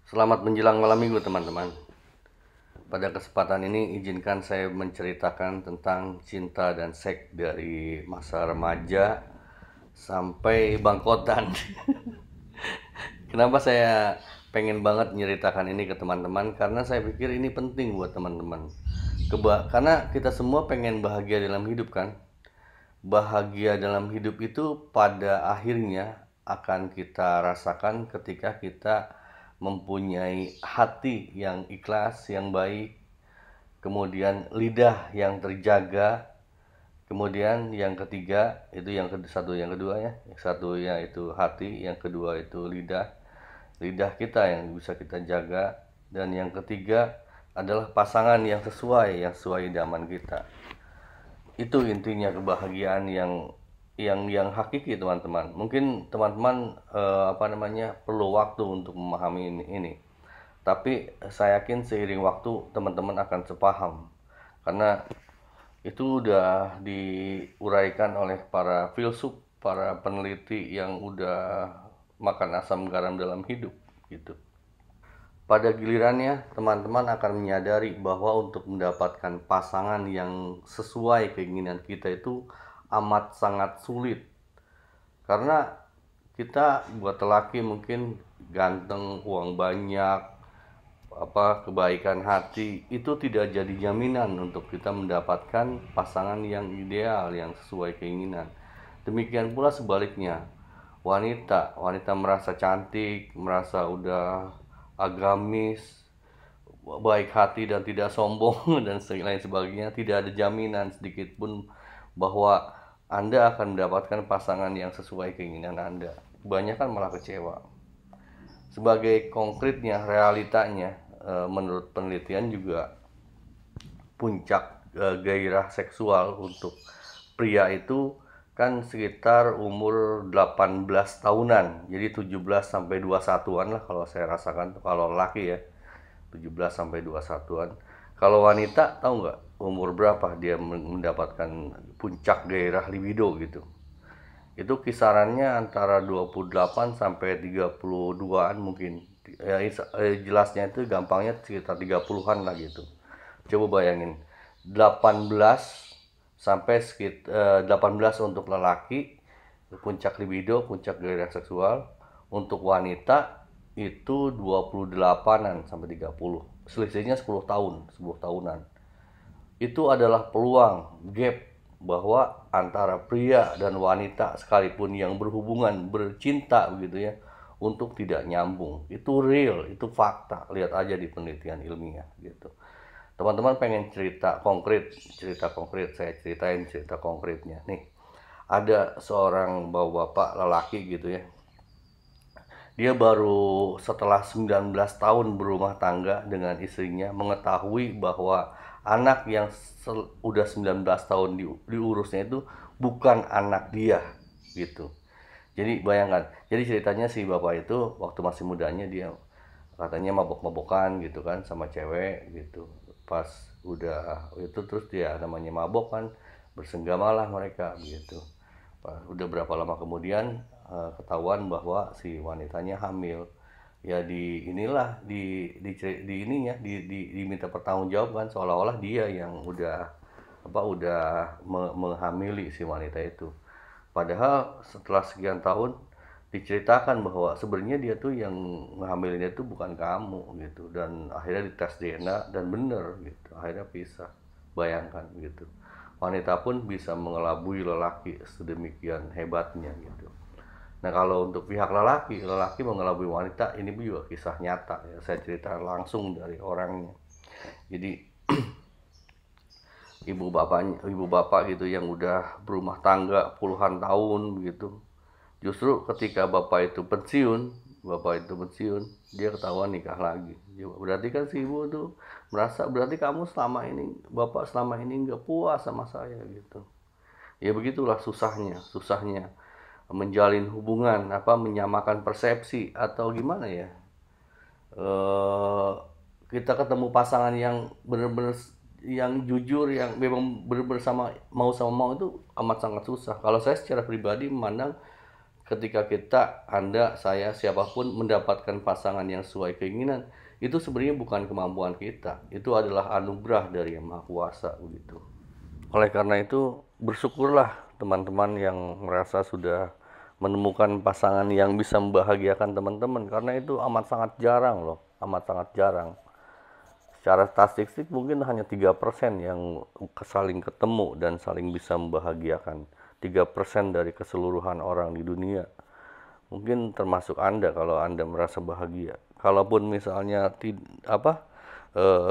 Selamat menjelang malam minggu teman-teman. Pada kesempatan ini izinkan saya menceritakan tentang cinta dan seks dari masa remaja sampai bangkotan. Kenapa saya pengen banget menceritakan ini ke teman-teman? Karena saya pikir ini penting buat teman-teman. Karena kita semua pengen bahagia dalam hidup kan? Bahagia dalam hidup itu pada akhirnya akan kita rasakan ketika kita mempunyai hati yang ikhlas, yang baik, kemudian lidah yang terjaga, kemudian yang ketiga itu yang kedua ya, yang satunya itu hati, yang kedua itu lidah kita yang bisa kita jaga, dan yang ketiga adalah pasangan yang sesuai idaman kita. Itu intinya kebahagiaan yang hakiki teman-teman. Mungkin teman-teman perlu waktu untuk memahami ini. Tapi saya yakin seiring waktu teman-teman akan sepaham, karena itu udah diuraikan oleh para filsuf, para peneliti yang udah makan asam garam dalam hidup gitu. Pada gilirannya, teman-teman akan menyadari bahwa untuk mendapatkan pasangan yang sesuai keinginan kita itu amat sangat sulit. Karena kita buat lelaki mungkin ganteng, uang banyak, kebaikan hati itu tidak jadi jaminan untuk kita mendapatkan pasangan yang ideal, yang sesuai keinginan. Demikian pula sebaliknya, wanita merasa cantik, merasa udah agamis, baik hati dan tidak sombong dan lain sebagainya, tidak ada jaminan sedikit pun bahwa Anda akan mendapatkan pasangan yang sesuai keinginan Anda. Kebanyakan malah kecewa. Sebagai konkretnya, realitanya, menurut penelitian juga puncak gairah seksual untuk pria itu kan sekitar umur 18 tahunan. Jadi 17 sampai 21-an lah kalau saya rasakan tuh kalau laki ya. 17 sampai 21-an. Kalau wanita tahu nggak umur berapa dia mendapatkan puncak gairah libido gitu? Itu kisarannya antara 28 sampai 32-an mungkin. Ya, jelasnya itu gampangnya sekitar 30-an lah gitu. Coba bayangin, 18 sampai sekitar 18 untuk lelaki puncak libido, puncak gairah seksual. Untuk wanita itu 28-an sampai 30. Selisihnya 10 tahun, 10 tahunan. Itu adalah peluang gap bahwa antara pria dan wanita sekalipun yang berhubungan, bercinta begitu ya, untuk tidak nyambung. Itu real, itu fakta. Lihat aja di penelitian ilmiah gitu. Teman-teman pengen cerita konkret, saya ceritain cerita konkretnya. Nih, ada seorang bapak lelaki gitu ya. Dia baru setelah 19 tahun berumah tangga dengan istrinya mengetahui bahwa anak yang udah 19 tahun diurusnya itu bukan anak dia gitu. Jadi bayangkan, jadi ceritanya si bapak itu waktu masih mudanya dia katanya mabok-mabokan gitu kan sama cewek gitu. Pas udah itu terus dia namanya mabok kan, bersenggamalah mereka gitu. Udah berapa lama kemudian ketahuan bahwa si wanitanya hamil. Ya di inilah di ininya diminta pertanggungjawaban seolah-olah dia yang udah menghamili si wanita itu. Padahal setelah sekian tahun diceritakan bahwa sebenarnya dia tuh yang menghamilinya itu bukan kamu gitu, dan akhirnya dites DNA dan bener gitu, akhirnya pisah. Bayangkan gitu, wanita pun bisa mengelabui lelaki sedemikian hebatnya gitu. Nah kalau untuk pihak lelaki mengelabui wanita, ini juga kisah nyata ya, saya cerita langsung dari orangnya. Jadi ibu bapak gitu yang udah berumah tangga puluhan tahun begitu, justru ketika bapak itu pensiun, dia ketahuan nikah lagi. Berarti kan si ibu tuh merasa berarti kamu selama ini, bapak selama ini nggak puas sama saya gitu. Ya begitulah susahnya menjalin hubungan, menyamakan persepsi atau gimana ya. eh Kita ketemu pasangan yang benar-benar yang jujur, yang memang benar-benar sama mau itu amat sangat susah. Kalau saya secara pribadi memandang ketika Anda, saya, siapapun mendapatkan pasangan yang sesuai keinginan, itu sebenarnya bukan kemampuan kita, itu adalah anugerah dari Yang Maha Kuasa begitu. Oleh karena itu, bersyukurlah teman-teman yang merasa sudah menemukan pasangan yang bisa membahagiakan teman-teman, karena itu amat sangat jarang loh, amat sangat jarang. Secara statistik mungkin hanya 3% yang saling ketemu dan saling bisa membahagiakan. 3% dari keseluruhan orang di dunia. Mungkin termasuk Anda kalau Anda merasa bahagia. Kalaupun misalnya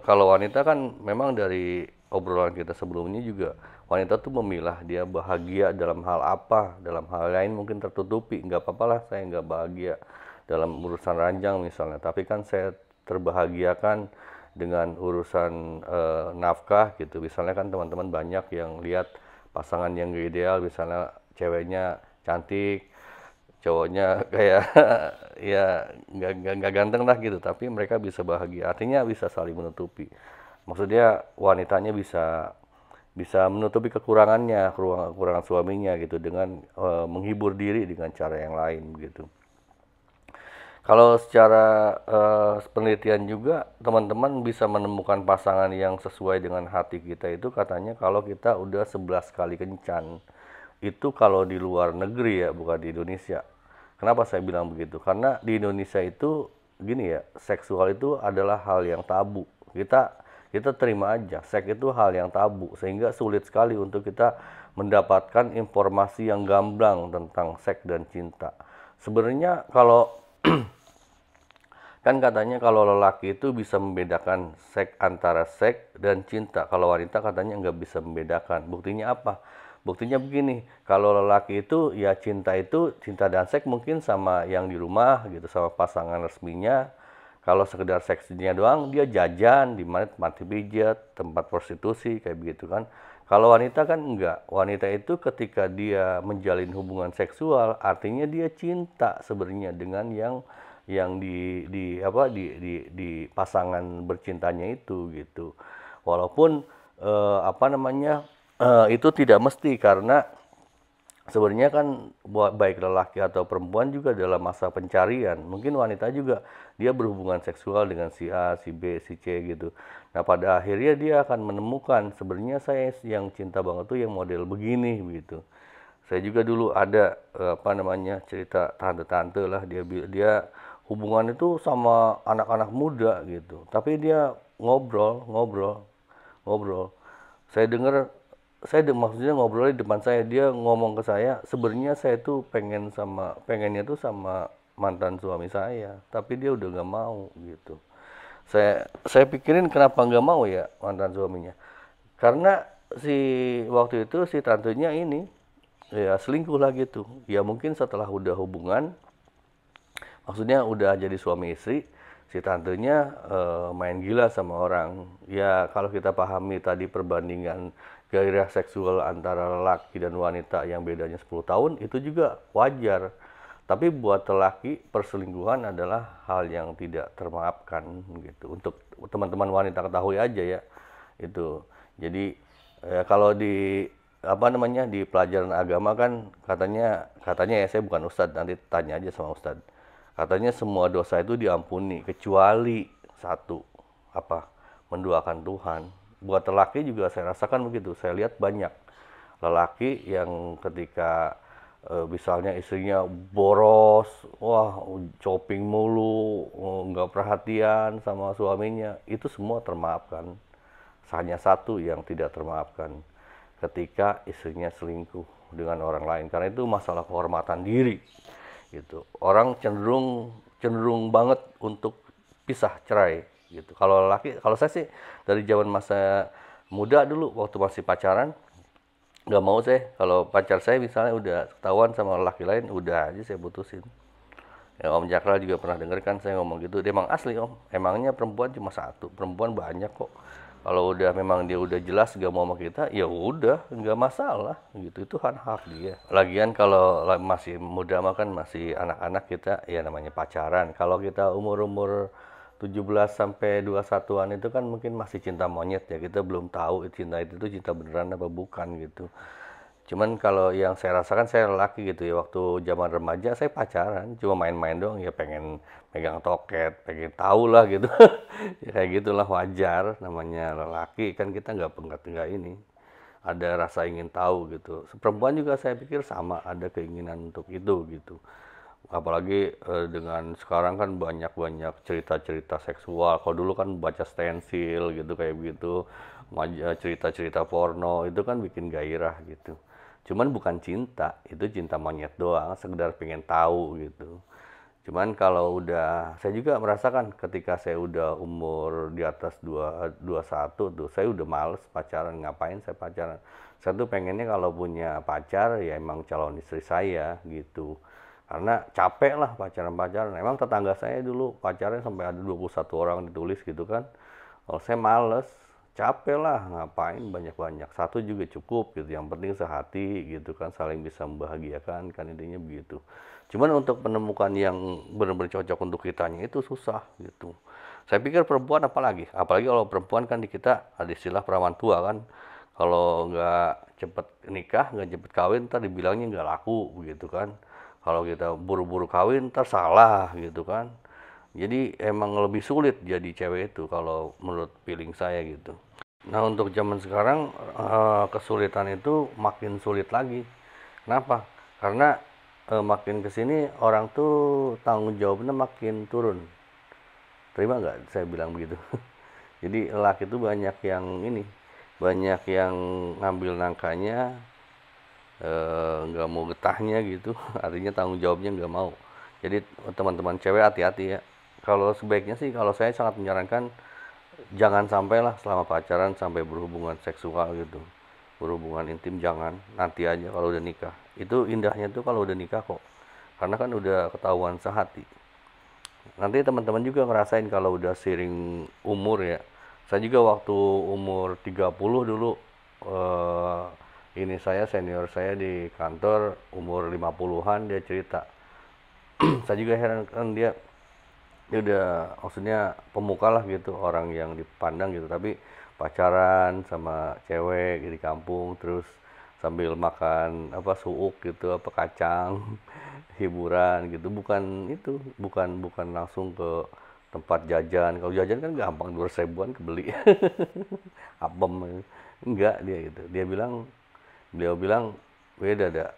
kalau wanita kan memang dari obrolan kita sebelumnya juga, wanita tuh memilah dia bahagia dalam hal apa, dalam hal lain mungkin tertutupi, nggak apa-apa lah saya nggak bahagia dalam urusan ranjang misalnya, tapi kan saya terbahagiakan dengan urusan nafkah gitu. Misalnya kan teman-teman banyak yang lihat pasangan yang gak ideal, misalnya ceweknya cantik, cowoknya kayak ya nggak ganteng lah gitu, tapi mereka bisa bahagia, artinya bisa saling menutupi. Maksudnya wanitanya bisa bisa menutupi kekurangan suaminya gitu dengan menghibur diri dengan cara yang lain gitu. Kalau secara penelitian juga teman-teman bisa menemukan pasangan yang sesuai dengan hati kita itu katanya kalau kita udah 11 kali kencan. Itu kalau di luar negeri ya, bukan di Indonesia. Kenapa saya bilang begitu? Karena di Indonesia itu gini ya, seksual itu adalah hal yang tabu. Kita terima aja, seks itu hal yang tabu sehingga sulit sekali untuk kita mendapatkan informasi yang gamblang tentang seks dan cinta. Sebenarnya kalau kan katanya kalau lelaki itu bisa membedakan antara seks dan cinta. Kalau wanita katanya nggak bisa membedakan. Buktinya apa? Buktinya begini, kalau lelaki itu ya cinta dan seks mungkin sama yang di rumah gitu, sama pasangan resminya. Kalau sekedar seksnya doang, dia jajan di mana tempat pijat, tempat prostitusi kayak begitu kan. Kalau wanita kan enggak. Wanita itu ketika dia menjalin hubungan seksual, artinya dia cinta sebenarnya dengan yang di pasangan bercintanya itu gitu. Walaupun itu tidak mesti, karena sebenarnya kan baik lelaki atau perempuan juga dalam masa pencarian. Mungkin wanita juga dia berhubungan seksual dengan si A, si B, si C gitu. Nah, pada akhirnya dia akan menemukan sebenarnya saya yang cinta banget tuh yang model begini gitu. Saya juga dulu ada cerita tante-tante lah, dia hubungan itu sama anak-anak muda gitu. Tapi dia ngobrol. Saya dengar maksudnya ngobrol di depan saya, dia ngomong ke saya, sebenarnya saya tuh pengennya tuh sama mantan suami saya, tapi dia udah nggak mau gitu. Saya pikirin kenapa nggak mau ya mantan suaminya, karena waktu itu si tantenya ini ya selingkuh lah gitu. Ya mungkin setelah udah hubungan, maksudnya udah jadi suami istri, si tantenya main gila sama orang. Ya kalau kita pahami tadi perbandingan gairah seksual antara laki dan wanita yang bedanya 10 tahun, itu juga wajar. Tapi buat lelaki, perselingkuhan adalah hal yang tidak termaafkan gitu. Untuk teman-teman wanita ketahui aja ya. Itu. Jadi kalau di di pelajaran agama kan katanya ya, saya bukan ustadz, nanti tanya aja sama ustadz. Katanya semua dosa itu diampuni kecuali satu, menduakan Tuhan. Buat lelaki juga saya rasakan begitu. Saya lihat banyak lelaki yang ketika misalnya istrinya boros, shopping mulu, nggak perhatian sama suaminya, itu semua termaafkan. Hanya satu yang tidak termaafkan, ketika istrinya selingkuh dengan orang lain, karena itu masalah kehormatan diri gitu. Orang cenderung banget untuk pisah cerai gitu. Kalau laki, kalau saya sih dari zaman masa muda dulu waktu masih pacaran nggak mau saya, kalau pacar saya misalnya udah ketahuan sama laki lain, udah aja saya putusin. Ya, Om Jakral juga pernah denger kan saya ngomong gitu. Dia emang asli Om, emangnya perempuan cuma satu, perempuan banyak kok. Kalau udah memang dia udah jelas gak mau sama kita, ya udah nggak masalah gitu, itu kan hak dia. Lagian kalau masih muda mah kan masih anak-anak, kita ya namanya pacaran. Kalau kita umur 17 sampai 21-an itu kan mungkin masih cinta monyet ya, kita belum tahu cinta itu cinta beneran apa bukan gitu. Cuman kalau yang saya rasakan, saya lelaki gitu ya, waktu zaman remaja saya pacaran, cuma main-main doang ya, pengen pegang toket, pengen tahu lah gitu. Ya kayak gitulah, wajar namanya lelaki kan, kita nggak ini, ada rasa ingin tahu gitu. Perempuan juga saya pikir sama, ada keinginan untuk itu gitu. Apalagi dengan sekarang kan banyak-banyak cerita-cerita seksual. Kalau dulu kan baca stensil gitu kayak begitu, cerita-cerita porno itu kan bikin gairah gitu. Cuman bukan cinta, itu cinta monyet doang, sekedar pengen tahu gitu. Cuman kalau udah, saya juga merasakan ketika saya udah umur di atas 21 tuh, saya udah males pacaran. Ngapain saya pacaran? Saya tuh pengennya kalau punya pacar ya emang calon istri saya gitu. Karena capek lah pacaran-pacaran. Emang tetangga saya dulu pacarnya sampai ada 21 orang ditulis gitu kan. Kalau saya males, capek lah, ngapain banyak-banyak. Satu juga cukup gitu, yang penting sehati gitu kan, saling bisa membahagiakan kan, intinya begitu. Cuman untuk menemukan yang benar-benar cocok untuk kitanya itu susah gitu. Saya pikir perempuan apalagi kalau perempuan kan di kita ada istilah perawan tua kan. Kalau nggak cepet nikah, nggak cepet kawin, ntar dibilangnya nggak laku gitu kan. Kalau kita buru-buru kawin, ntar salah gitu kan. Jadi emang lebih sulit jadi cewek itu kalau menurut feeling saya gitu. Nah untuk zaman sekarang kesulitan itu makin sulit lagi. Kenapa? Karena makin kesini orang tuh tanggung jawabnya makin turun. Terima nggak saya bilang begitu? Jadi laki itu banyak yang ini, banyak yang ngambil nangkanya, nggak mau getahnya gitu. Artinya tanggung jawabnya nggak mau. Jadi teman-teman cewek hati-hati ya. Kalau sebaiknya sih, kalau saya sangat menyarankan jangan sampailah selama pacaran sampai berhubungan seksual gitu, berhubungan intim jangan, nanti aja kalau udah nikah. Itu indahnya tuh kalau udah nikah kok, karena kan udah ketahuan sehati. Nanti teman-teman juga ngerasain kalau udah seiring umur ya. Saya juga waktu umur 30 dulu, eh, ini saya senior saya di kantor umur 50-an, dia cerita. Saya juga heran kan, dia udah maksudnya pemuka lah gitu, orang yang dipandang gitu, tapi pacaran sama cewek di kampung, terus sambil makan apa suuk gitu, apa kacang, hiburan gitu. Bukan langsung ke tempat jajan. Kalau jajan kan gampang, 200 ribuan kebeli. Apem, enggak dia gitu. Beliau bilang beda ada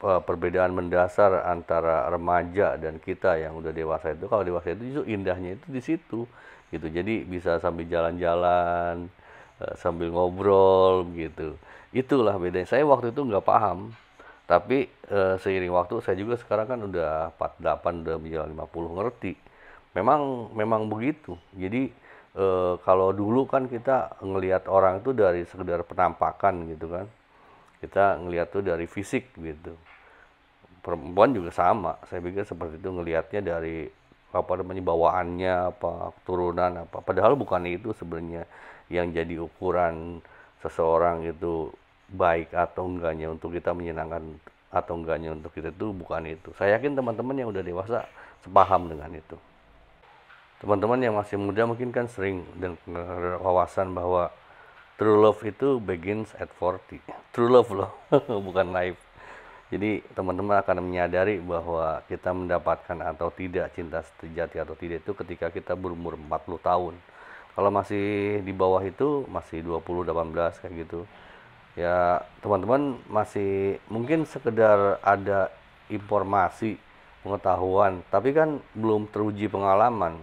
perbedaan mendasar antara remaja dan kita yang udah dewasa itu. Kalau dewasa itu justru indahnya itu di situ gitu. Jadi bisa sambil jalan-jalan, sambil ngobrol gitu. Itulah bedanya. Saya waktu itu nggak paham, tapi seiring waktu saya juga sekarang kan udah 48, udah menjelang 50, ngerti. Memang begitu. Jadi kalau dulu kan kita ngelihat orang itu dari sekedar penampakan gitu kan. Kita ngelihat tuh dari fisik gitu. Perempuan juga sama, saya pikir seperti itu, ngelihatnya dari apa namanya, bawaannya, apa turunan apa, padahal bukan itu sebenarnya yang jadi ukuran seseorang itu baik atau enggaknya untuk kita menyenangkan atau enggaknya untuk kita, itu bukan itu. Saya yakin teman-teman yang udah dewasa sepaham dengan itu. Teman-teman yang masih muda mungkin kan sering dan wawasan bahwa true love itu begins at 40. True love loh, bukan life. Jadi teman-teman akan menyadari bahwa kita mendapatkan atau tidak cinta sejati atau tidak itu ketika kita berumur 40 tahun. Kalau masih di bawah itu, masih 20, 18 kayak gitu. Ya teman-teman masih mungkin sekedar ada informasi, pengetahuan, tapi kan belum teruji pengalaman.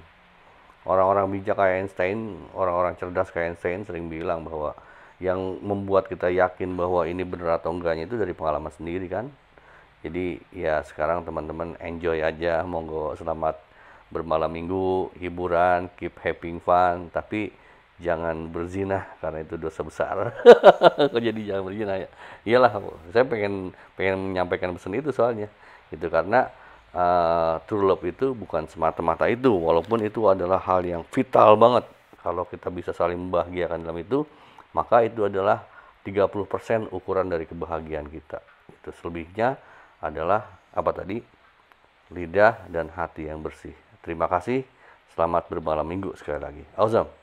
Orang-orang bijak kayak Einstein, orang-orang cerdas kayak Einstein sering bilang bahwa yang membuat kita yakin bahwa ini benar atau enggaknya itu dari pengalaman sendiri kan. Jadi ya sekarang teman-teman enjoy aja, monggo, selamat bermalam minggu, hiburan, keep having fun, tapi jangan berzina karena itu dosa besar. Kok jadi jangan berzina ya? Iyalah, saya pengen pengen menyampaikan pesan itu soalnya. Itu karena true love itu bukan semata-mata itu, walaupun itu adalah hal yang vital banget. Kalau kita bisa saling membahagiakan dalam itu, maka itu adalah 30% ukuran dari kebahagiaan kita. Itu selebihnya adalah apa tadi? Lidah dan hati yang bersih. Terima kasih. Selamat bermalam minggu sekali lagi. Awesome.